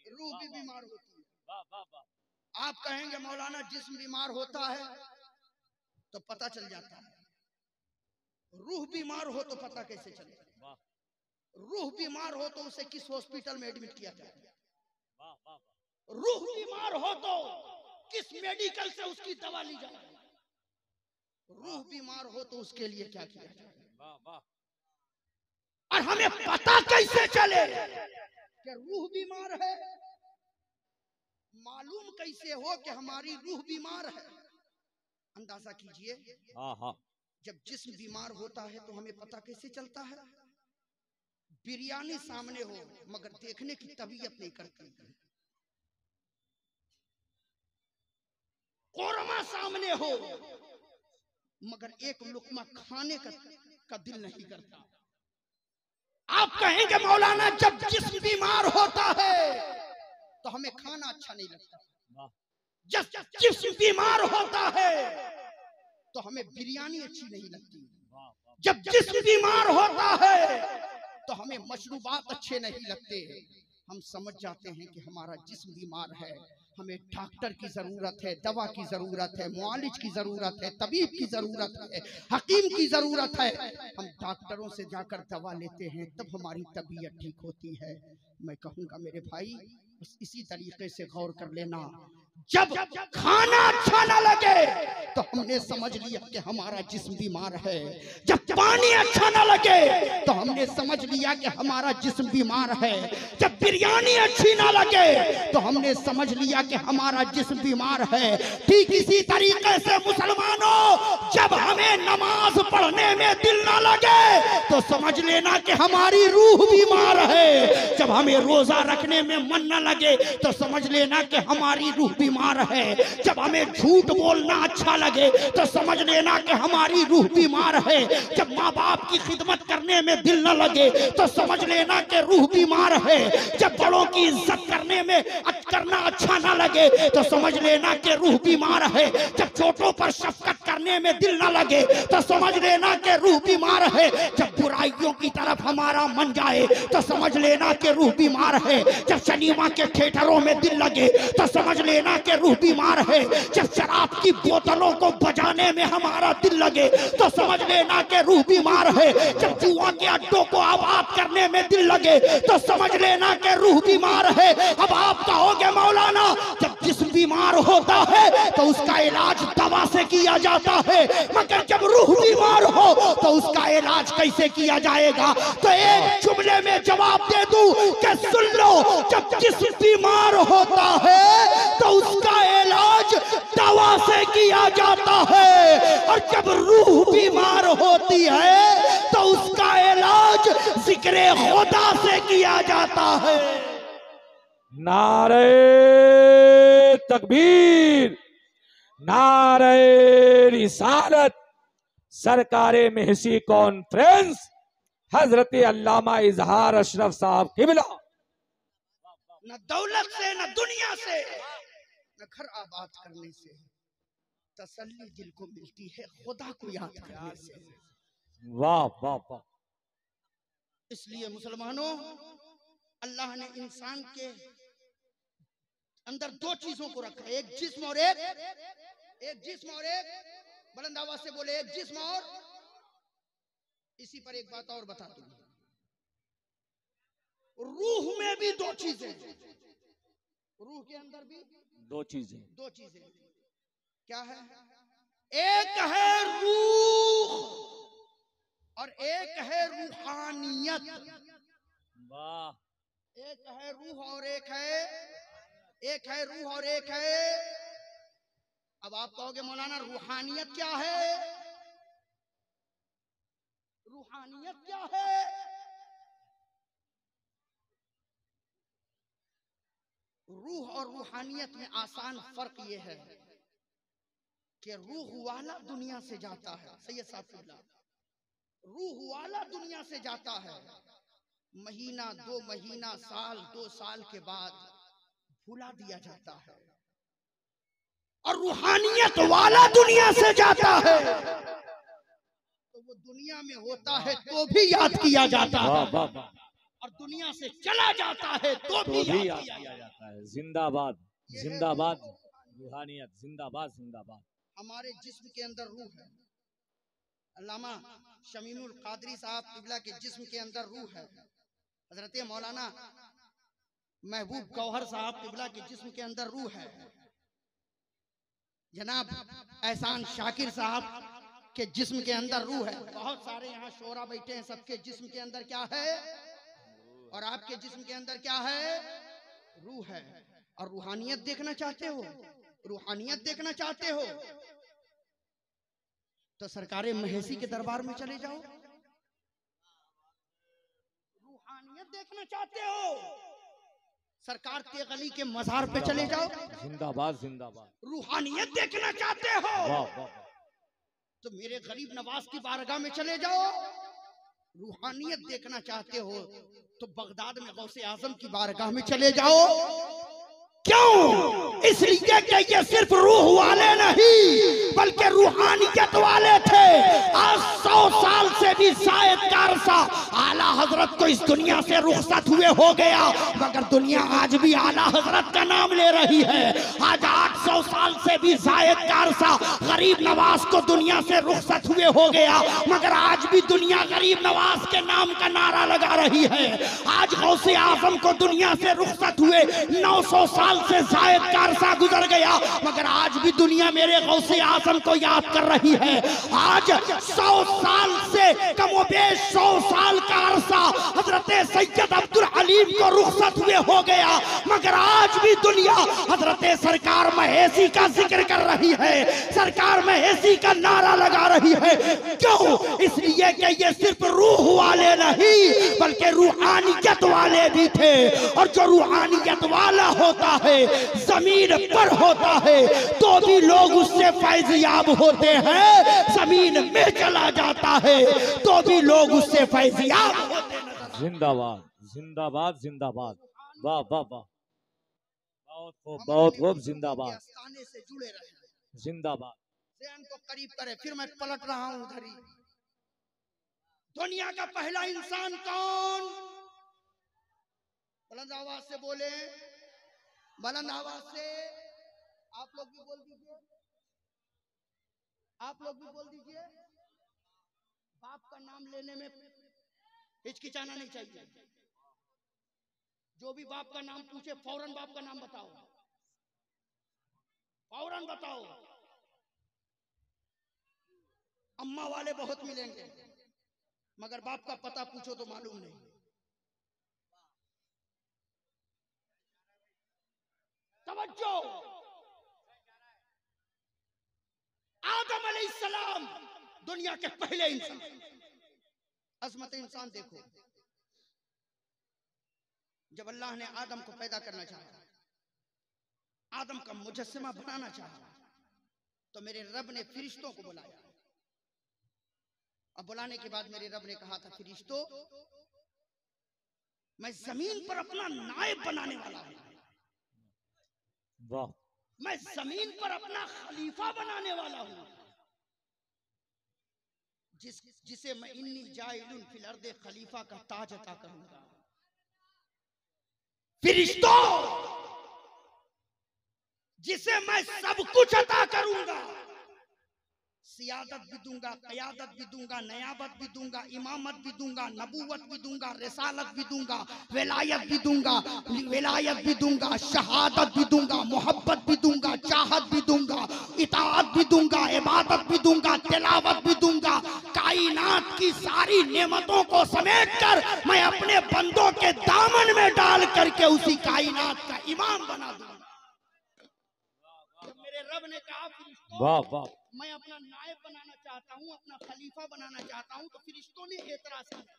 रूह भी बीमार होती है। आप कहेंगे मौलाना जिस्म बीमार होता है तो पता चल जाता है, रूह बीमार हो तो पता कैसे चले? रूह बीमार हो तो उसे किस हॉस्पिटल में एडमिट किया जाए? रूह बीमार हो तो किस मेडिकल से उसकी दवा ली जाए? रूह बीमार हो तो उसके लिए क्या किया जाए? और हमें पता कैसे चले कि रूह बीमार है? मालूम कैसे हो कि हमारी रूह बीमार है? अंदाजा कीजिए, जब जिस्म बीमार होता है तो हमें पता कैसे चलता है? बिरयानी सामने हो मगर देखने की तबीयत नहीं करती, कोरमा सामने हो मगर एक लुकमा खाने का दिल नहीं करता। आप कहेंगे मौलाना जब जिस्म बीमार होता है तो हमें खाना अच्छा नहीं लगता, जब जिस्म बीमार होता है तो हमें बिरयानी अच्छी नहीं लगती, जब जिस्म बीमार होता है तो हमें मशरूबात अच्छे नहीं लगते। हम समझ जाते हैं कि हमारा जिस्म बीमार है, हमें डॉक्टर की जरूरत है, दवा की जरूरत है, मुआलिज की जरूरत है, तबीब की जरूरत है, हकीम की जरूरत है। हम डॉक्टरों से जाकर दवा लेते हैं तब हमारी तबीयत ठीक होती है। मैं कहूँगा मेरे भाई बस इसी तरीके से गौर कर लेना, जब खाना अच्छा ना लगे तो हमने समझ लिया कि हमारा जिस्म बीमार है, जब पानी अच्छा ना लगे तो हमने समझ लिया कि हमारा जिस्म बीमार है, जब बिरयानी अच्छी ना लगे तो हमने समझ लिया कि हमारा जिस्म बीमार है। ठीक इसी तरीके से मुसलमानों, जब हमें नमाज पढ़ने में दिल ना लगे तो समझ लेना कि हमारी रूह बीमार है, जब हमें रोजा रखने में मन ना लगे तो समझ लेना कि हमारी रूह बीमार है, जब हमें झूठ बोलना अच्छा लगे तो समझ लेना कि हमारी रूह बीमार है, जब माँ बाप की खिदमत करने में दिल न लगे तो समझ लेना कि रूह बीमार है, जब बड़ों की इज्जत करना अच्छा ना लगे तो समझ लेना कि रूह बीमार है, जब छोटों पर शफकत करने में दिल न लगे तो समझ लेना कि रूह बीमार है, जब बुराइयों की तरफ हमारा मन जाए तो समझ लेना कि रूह बीमार है, जब सिनेमा के थिएटरों में दिल लगे तो समझ लेना कि रूह बीमार है, जब शराब की बोतलों को बजाने में हमारा दिल लगे तो समझ लेना कि रूह बीमार है, जब जुआ के अड्डों को आबाद करने में दिल लगे तो समझ लेना कि रूह बीमार है। अब आप कहोगे मौलाना जब जिस्म बीमार होता है तो उसका इलाज दवा से किया जाता है, मगर जब रूह बीमार हो तो उसका इलाज कैसे किया जाएगा? तो एक जुमले में जवाब दे दूं कि सुन लो, जब जिस्म बीमार होता है तो उसका इलाज दवा से किया जाता है, और जब रूह बीमार होती है तो उसका इलाज जिक्र खुदा से किया जाता है। नारे तकबीर, नारे रिसालत, सरकारे महसी कॉन्फ्रेंस, हजरत अल्लामा इजहार अशरफ साहब किबला। न दौलत से, न दुनिया से, न घर आबाद करने से तसल्ली दिल को मिलती है खुदा को याद करने से। वाह वाह वाह। इसलिए मुसलमानों, अल्लाह ने इंसान के अंदर दो चीजों को रखा है, एक जिस्म और एक बुलंद आवाज से बोले, एक जिस्म और। इसी पर एक बात और बता दूं, रूह में भी दो चीजें, रूह के अंदर भी दो चीजें क्या है? एक है और एक है रूहानियत। वाह। एक है रूह और एक है रूह और एक है। अब आप कहोगे मौलाना रूहानियत क्या है? रूहानियत क्या है? रूह और रूहानियत में आसान फर्क यह है कि रूह वाला दुनिया से जाता है, सैयद साहब, रूह वाला दुनिया से जाता है, महीना 2 महीना साल 2 साल के बाद भुला दिया जाता है। और रूहानियत वाला दुनिया से जाता है तो वो दुनिया में होता है तो भी याद किया जाता है, और दुनिया से चला जाता है तो भी याद किया जाता है। जिंदाबाद जिंदाबाद रूहानियत, जिंदाबाद जिंदाबाद। हमारे जिस्म के अंदर रूह है। अल्लामा शमीमुल कादरी साहब किबला के जिस्म के अंदर रूह है। हजरत मौलाना महबूब गौहर साहब किबला के जिस्म के अंदर रूह है। जनाब एहसान शाकिर साहब के जिस्म के अंदर रूह है। बहुत सारे यहाँ शोरा बैठे हैं, सबके जिस्म के अंदर क्या है? और आपके जिस्म के अंदर क्या है? रूह है। और रूहानियत देखना चाहते हो, रूहानियत देखना चाहते हो तो सरकारे महेसी के दरबार में चले जाओ। रूहानियत देखना चाहते हो सरकार तेगली के मजार पे चले जाओ। जिंदाबाद जिंदाबाद। रूहानियत देखना चाहते हो तो मेरे गरीब नवाज की बारगाह में चले जाओ। रूहानियत देखना चाहते हो तो बगदाद में गौसे आजम की बारगाह में चले जाओ। क्यों? इसलिए कि ये सिर्फ रूह वाले नहीं बल्कि रूहानियत वाले थे। आज 100 साल से भी शायद का अरसा आला हजरत को इस दुनिया से रुखसत हुए हो गया, मगर दुनिया आज भी आला हजरत का नाम ले रही है। आज 800 साल से भी शायद का अरसा गरीब नवाज को दुनिया से रुखसत हुए हो गया, मगर आज भी दुनिया गरीब नवाज के नाम का नारा लगा रही है। आज गौसे आजम को दुनिया से रुखसत हुए 900 साल से शायद का अरसा गुजर गया, मगर आज भी दुनिया मेरे गौसे आजम को याद कर रही है। आज 100 साल से कमोबेश 100 साल का अरसा हजरत सैयद अब्दुल हलीम को रुखसत हुए हो गया, मगर आज भी दुनिया हजरत सरकार महेसी का जिक्र कर रही है, सरकार महेसी का नारा लगा रही है। क्यों? इसलिए कि ये सिर्फ रूह वाले नहीं बल्कि रूहानियत वाले भी थे, और जो रूहानियत वाला होता है जमीन पर होता है तो भी लोग उससे फैज़याब होते हैं, जमीन में चला जाता है तो भी लोग उससे फैज़याब होते हैं। जिंदाबाद जिंदाबाद जिंदाबाद। वाह वाह वाह, बहुत खूब जिंदाबाद। से जुड़े रहे, जिंदाबाद। ज़हन को करीब करे। फिर मैं पलट रहा हूं उधर ही। दुनिया का पहला इंसान कौन? बुलंद आवाज से बोले, बुलंद आवाज से। आप लोग भी बोल दीजिए, आप लोग भी बोल दीजिए। बाप का नाम लेने में हिचकिचाना नहीं चाहिए। जो भी बाप का नाम पूछे फौरन बाप का नाम बताओ, फौरन बताओ। अम्मा वाले बहुत मिलेंगे, मगर बाप का पता पूछो तो मालूम नहीं। तवज्जो। आदम अलैहिस्सलाम दुनिया के पहले इंसान। अजमत इंसान देखो, जब अल्लाह ने आदम को पैदा करना चाहा, आदम का मुजस्समा बनाना चाहा, तो मेरे रब ने फरिश्तों को बुलाया। अब बुलाने के बाद मेरे रब ने कहा था, फरिश्तों, मैं जमीन पर अपना नायब बनाने वाला हूं, वाह, मैं जमीन पर अपना खलीफा बनाने वाला हूं, जिसे मैं इन्नी जाइलुन फिल अर्दे खलीफा का ताज अता करूंगा। फरिश्तों, जिसे मैं सब कुछ अता करूंगा, सियादत भी दूंगा, क़यादत भी दूंगा, नयाबत भी दूंगा, इमामत भी दूंगा, नबूवत भी दूंगा, रिसालत भी दूंगा, विलायत भी दूंगा, विलायत भी दूंगा, शहादत भी दूंगा, मोहब्बत भी दूंगा, चाहत भी दूंगा, इताअत भी दूंगा, इबादत भी दूंगा, तिलावत भी दूंगा, कायनात की सारी नेमतों को समेटकर मैं अपने बंदों के दामन में डाल करके उसी कायनात का इमाम बना दूंगा। मेरे रब ने कहा वाह वाह, मैं अपना नायब बनाना चाहता हूं, अपना खलीफा बनाना चाहता हूं, तो फिरिश्तों ने एतराज किया।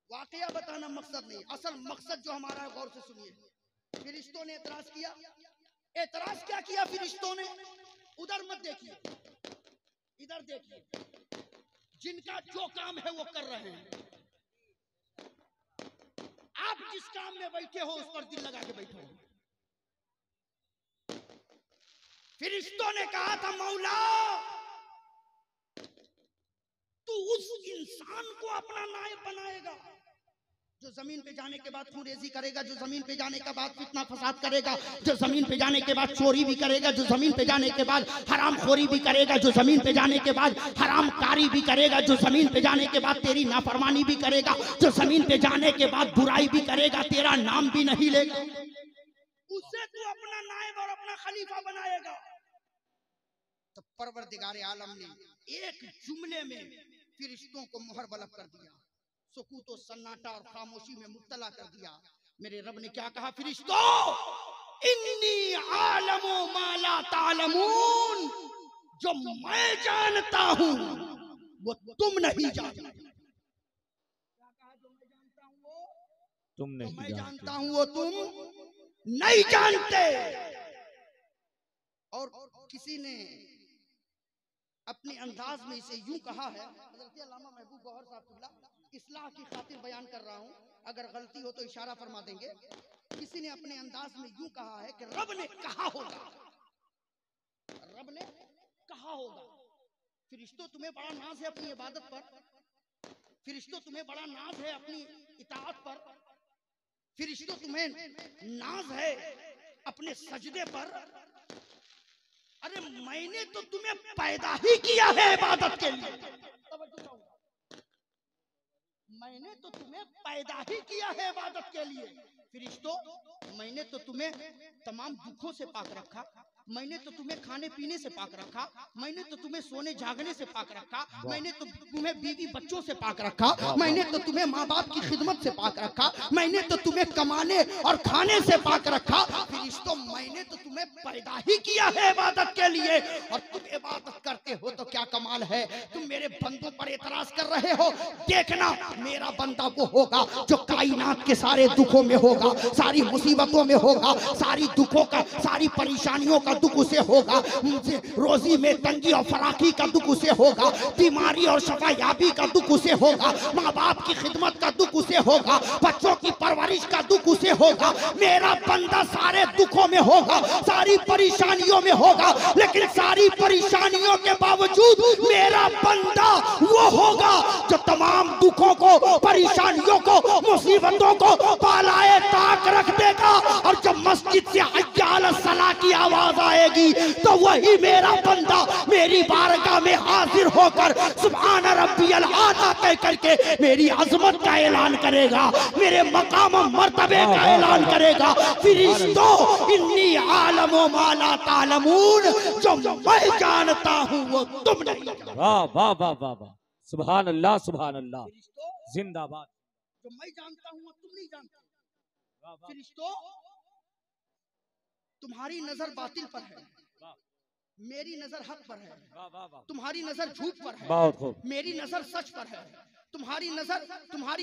वाकया बताना मकसद नहीं, असल मकसद जो हमारा है, गौर से सुनिए। फिरिश्तों ने एतराज किया। एतराज क्या किया फिरिश्तों ने? उधर मत देखिए, इधर देखिए। जिनका जो काम है वो कर रहे हैं। आप जिस काम में बैठे हो उस पर दिल लगा के बैठो। फिरिश्तों ने कहा था, मौला तू उस इंसान को अपना नायब बनाएगा जो जमीन पे जाने के बाद खूनरेजी करेगा, जो जमीन पे जाने के बाद फितना फसाद करेगा, जो जमीन पे जाने के बाद चोरी भी करेगा, जो जमीन पे जाने के बाद हरामखोरी भी करेगा, जो जमीन पे जाने के बाद हरामकारी भी करेगा, जो जमीन पे जाने के बाद तेरी नाफरमानी भी करेगा, जो जमीन पे जाने के बाद बुराई भी करेगा, तेरा नाम भी नहीं लेगा, उसे तू अपना नायब और अपना खलीफा बनाएगा। तो परवरदिगार आलम ने एक जुमले में फिरिश्तों को मुहर बलब कर दिया, सुकूत और सन्नाटा और खामोशी में मुब्तला कर दिया। मेरे रब ने क्या कहा? फिरिश्तों, इन्नी आलमो माला तालमून, जो मैं जानता हूं वो तुम नहीं जानते। क्या कहा? जो मैं जानता हूं वो तुम नहीं मैं जानता हूं वो तुम नहीं जानते। और किसी ने अपने अंदाज में इसे यूं कहा है, हज़रत अल्लामा महबूब गौहर साहब किबला, इस्लाह की खातिर बयान कर रहा हूं, अगर गलती हो तो इशारा फरमा देंगे। किसी ने अपने अंदाज में यूं कहा है कि रब ने कहा होगा, रब ने कहा होगा। फिरिश्तों, तुम्हें बड़ा नाज है अपनी इबादत पर, फिरिश्तों तुम्हें बड़ा नाज है अपनी इताअत पर, फिरिश्तों तुम्हें नाज है अपने सजदे पर। अरे मैंने तो तुम्हें पैदा ही किया है इबादत के लिए। मैंने तो तुम्हें पैदा ही किया है इबादत के लिए। फिरिश्तों, मैंने तो तुम्हें तमाम दुखों से पाक रखा, मैंने तो तुम्हें खाने पीने से पाक रखा, मैंने तो तुम्हें सोने जागने से पाक रखा, मैंने तो तुम्हें बीवी बच्चों से पाक रखा, मैंने तो तुम्हें माँ बाप की खिदमत से पाक रखा, मैंने तो तुम्हें कमाने और खाने से पाक रखा। फिरिश्तों, मैंने तो तुम्हें पैदा ही किया है इबादत के लिए, और तुम इबादत करते हो तो क्या कमाल है। तुम मेरे बंदों पर एतराज कर रहे हो। देखना, मेरा बंदा वो होगा जो कायनात के सारे दुखों में होगा, सारी मुसीबतों में होगा, सारी दुखों का, सारी परेशानियों का दुख उसे होगा, रोजी में तंगी और फराकी का दुख उसे होगा, बीमारी और शफायाबी का दुख उसे होगा, माँ बाप की खिदमत का दुख उसे होगा, बच्चों की परवरिश का दुख उसे होगा। मेरा बंदा सारे दुखों में होगा, सारी परेशानियों में होगा, लेकिन सारी परेशानियों के बावजूद मेरा बंदा वो होगा जो तमाम दुखों को, परेशानियों को, मुसीबतों को पालाए ताक रख देगा। और जब मस्जिद से हय्या अला सलाह की आवाज आएगी तो वही मेरा बंदा मेरी बारगाह में हाजिर होकर सुभान रब्बियल आला कह करके मेरी अजमत का ऐलान करेगा, मेरे मकाम मर्तबे का ऐलान करेगा। फिरिश्तों, इन्नी आलमो माला तालमून, जो मैं जानता हूं वो तुम नहीं जानते। वाह वाह वाह वाह वाह, सुभान अल्लाह सुभान अल्लाह, जिंदाबाद। जो मैं जानता हूं वो तुम नहीं जानते। फिरिश्तों, तुम्हारी नजर बातिल पर है, मेरी नजर हक पर है। तुम्हारी नजर झूठ पर है, मेरी नजर सच पर है। तुम्हारी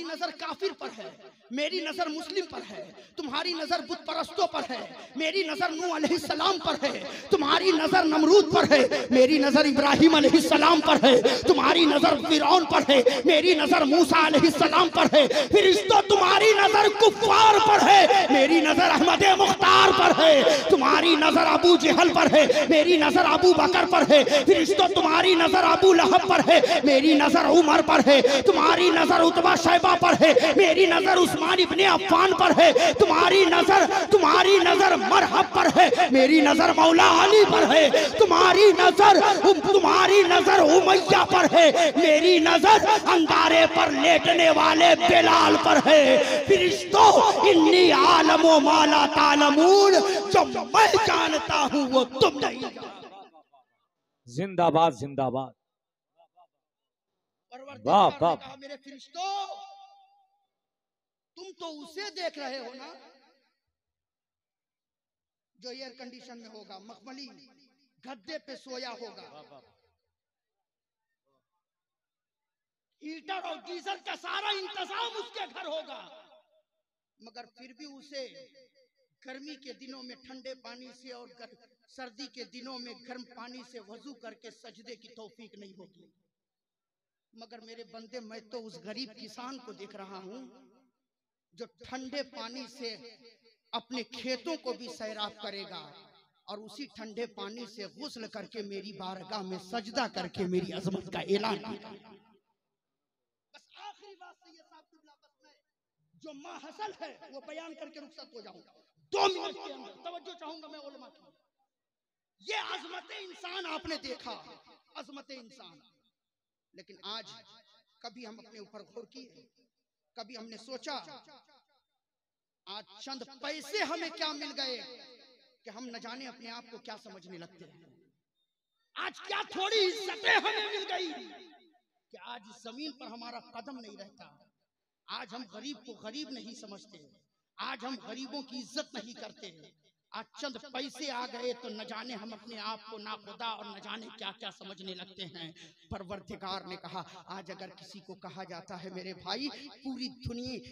नजर काफिर पर है, मेरी नजर मुस्लिम पर है। तुम्हारी नजर बुत परस्तों पर है, मेरी नजर नूह अलैहिस्सलाम पर है। तुम्हारी नजर नमरूद पर है, मेरी नजर इब्राहिम अलैहिस्सलाम पर है। तुम्हारी नजर फिरौन पर है, मेरी नजर मूसा अलैहिस्सलाम पर है। फिरिश्तों, तुम्हारी नजर कुफ्फार पर है, मेरी नजर अहमद मुख्तार पर है। तुम्हारी नजर अबू जहल पर है, मेरी नजर अबू बकर पर है। फिरिश्तों, तुम्हारी नजर अबू लहब पर है, मेरी नजर उमर पर है। तुम्हारी नजर उतबा शैबा पर है, मेरी नजर उस्मान इब्ने अफ्फान पर है। तुम्हारी नजर मरहब पर है, मेरी नजर मौला अली पर है। तुम्हारी नजर उमैया पर है, मेरी नजर अंगारे पर लेटने वाले बिलाल पर है। फिरिश्तों, इन्नी आलमो माला तालमून, जो मैं जानता हूं वो तुम नहीं जानते। जिंदाबाद जिंदाबाद। परवरदिगार ने कहा मेरे फरिश्तों, तुम तो उसे देख रहे हो ना जो एयर कंडीशन में होगा, मखमली गद्दे पे सोया होगा, हीटर और डीजल का सारा इंतजाम उसके घर होगा, मगर फिर भी उसे गर्मी के दिनों में ठंडे पानी से और सर्दी के दिनों में गर्म पानी से वजू करके सजदे की तौफीक नहीं होगी। मगर मेरे बंदे, मैं तो उस गरीब किसान को देख रहा हूं जो ठंडे पानी से अपने खेतों को भी सैराब करेगा और उसी ठंडे पानी से गुस्ल करके मेरी बारगाह में सजदा करके मेरी अजमत का ऐलान किया। बस आखिरी बात से ये साहब बस मैं जो माहसल है वो बयान करके रुखसत हो जाऊंगा 2 मिनट के अंदर। तवज्जो चाहूंगा मैं उलमा की। ये अजमत इंसान आपने देखा, अजमत इंसान, लेकिन आज कभी हम अपने ऊपर गौर किए, कभी हमने सोचा आज चंद पैसे हमें क्या मिल गए कि हम न जाने अपने आप को क्या समझने लगते हैं। आज क्या थोड़ी इज्जतें हमें मिल गई कि आज इस जमीन पर हमारा कदम नहीं रहता। आज हम गरीब को गरीब नहीं समझते, आज हम गरीबों की इज्जत नहीं करते। आज चंद पैसे आ गए तो न जाने हम अपने आप को ना खुदा और न जाने क्या क्या समझने लगते हैं। परवरदिगार ने कहा आज अगर किसी को कहा जाता है मेरे भाई पूरी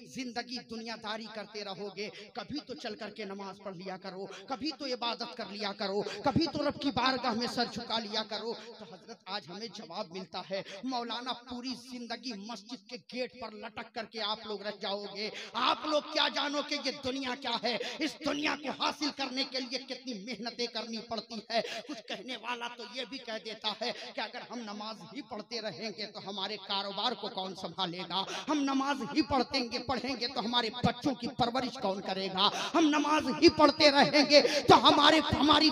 जिंदगी दुनियादारी करते रहोगे, कभी तो चल करके नमाज पढ़ लिया करो, कभी तो इबादत कर लिया करो, कभी तो रब की बारगाह में सर झुका लिया करो, तो हजरत आज हमें जवाब मिलता है मौलाना पूरी जिंदगी मस्जिद के गेट पर लटक करके आप लोग रह जाओगे। आप लोग क्या जानोगे ये दुनिया क्या है, इस दुनिया को हासिल करने के लिए कितनी मेहनतें करनी पड़ती है। कुछ कहने वाला तो ये भी कह देता है कि अगर हम नमाज ही पढ़ते रहेंगे तो हमारे कारोबार को कौन संभालेगा, हम नमाज ही पढ़ेंगे तो हमारे बच्चों की परवरिश कौन करेगा, हम नमाज ही पढ़ते रहेंगे तो हमारी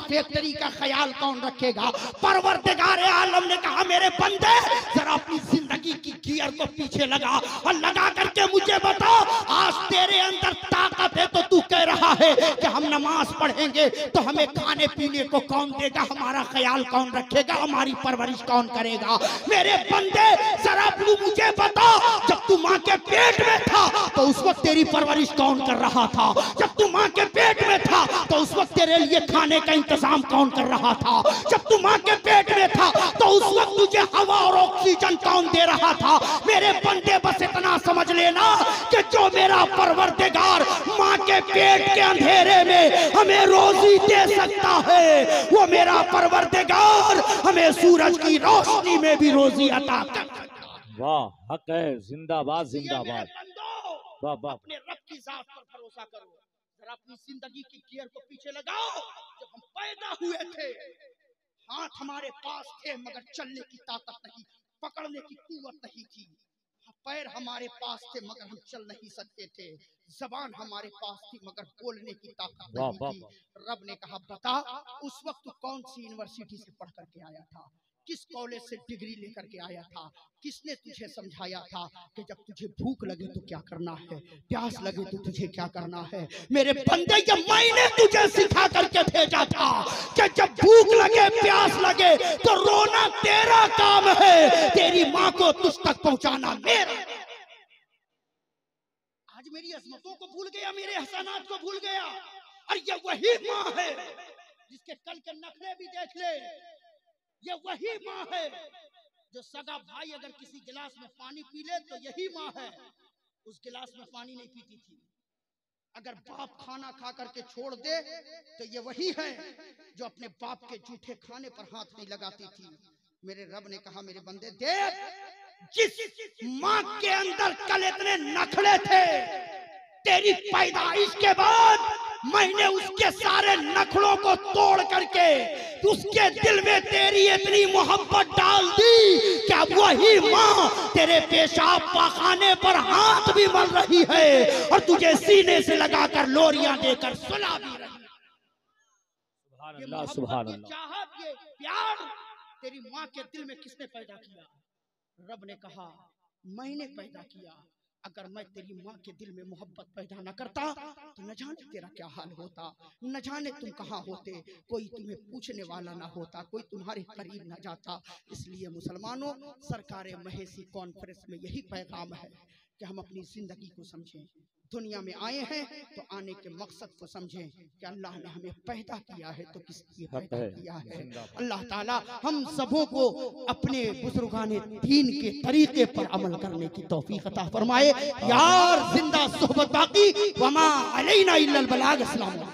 फैक्ट्री का ख्याल कौन रखेगा। परवरदिगार आलम ने कहा मेरे बंदे जरा अपनी जिंदगी की गियर को पीछे लगा और लगा करके मुझे बता आज तेरे अंदर ताकत है तो तू कह रहा है कि हम नमाज पढ़ेंगे तो हमें खाने पीने को कौन देगा, हमारा ख्याल कौन रखेगा, हमारी परवरिश कौन करेगा। मेरे बंदे जरा मुझे बता जब तू माँ के पेट में था तो उस वक्त तेरी परवरिश कौन कर रहा था, जब तू माँ के पेट में था तो उस वक्त तेरे लिए खाने का इंतजाम कौन कर रहा था, जब तू माँ के पेट में था तो उस वक्त तुझे हवा और ऑक्सीजन कौन दे रहा था। मेरे बंदे बस इतना समझ लेना कि जो मेरा परवरदिगार माँ के पेट के अंधेरे में हमें रोजी दे सकता है वो मेरा परवरदिगार हमें सूरज की रोशनी में भी रोजी अता कर। वाह हक है, जिंदाबाद जिंदाबाद। वाह वाह। अपने रब की जात पर भरोसा करो, जरा अपनी जिंदगी की गियर को पीछे लगाओ। जब हम पैदा हुए थे हाथ हमारे पास थे मगर चलने की ताकत नहीं, पकड़ने की कुव्वत नहीं थी, पैर हमारे पास थे मगर हम चल नहीं सकते थे, जबान हमारे पास थी मगर बोलने की ताकत नहीं थी। रब ने कहा बता उस वक्त कौन सी यूनिवर्सिटी से पढ़ करके आया था, किस कॉलेज से डिग्री लेकर के आया था, किसने तुझे समझाया था कि जब तुझे भूख लगे तो क्या करना है, प्यास लगे तो तुझे क्या करना है। मेरे बंदे ये मैंने तुझे सिखा करके भेजा था कि जब भूख लगे प्यास लगे तो रोना तेरा काम है, तेरी माँ को तुझ तक पहुंचाना मेरा। आज मेरी अजमतों को भूल गया, मेरे एहसानात को भूल गया, और ये वही माँ है जिसके कल के नखरे भी देख ले। ये वही माँ है जो सगा भाई अगर किसी गिलास में पानी पी ले तो यही माँ है उस गिलास में पानी नहीं पीती थी। अगर बाप खाना खा करके छोड़ दे तो ये वही है जो अपने बाप के जूठे खाने पर हाथ नहीं लगाती थी। मेरे रब ने कहा मेरे बंदे देख, जिस माँ के अंदर कल इतने नखरे थे तेरी पैदाइश के बाद मैंने उसके सारे नखरों को तोड़ करके उसके दिल में तेरी इतनी मोहब्बत डाल दी कि अब वही माँ तेरे पेशाब पाखाने पर हाथ भी मल रही है और तुझे सीने से लगाकर लोरियां देकर सुला भी रही है। सुभान अल्लाह, सुभान अल्लाह। चाहत, ये प्यार तेरी माँ के दिल में किसने पैदा किया? रब ने कहा मैंने पैदा किया। अगर मैं तेरी माँ के दिल में मोहब्बत पैदा न करता तो न जाने तेरा क्या हाल होता, न जाने तुम कहाँ होते, कोई तुम्हें पूछने वाला ना होता, कोई तुम्हारे करीब न जाता। इसलिए मुसलमानों, सरकार महेसी कॉन्फ्रेंस में यही पैगाम है कि हम अपनी जिंदगी को समझें। दुनिया में आए हैं तो आने के मकसद को समझें कि अल्लाह ने हमें पैदा किया है तो किस लिए पैदा किया है। अल्लाह ताला हम सबों को अपने बुजुर्गाने दीन के तरीके पर अमल करने की तौफीक अता फरमाए। यार जिंदा सोहबत बाकी, वमा अलैना इल्लल बलाग। अस्सलाम।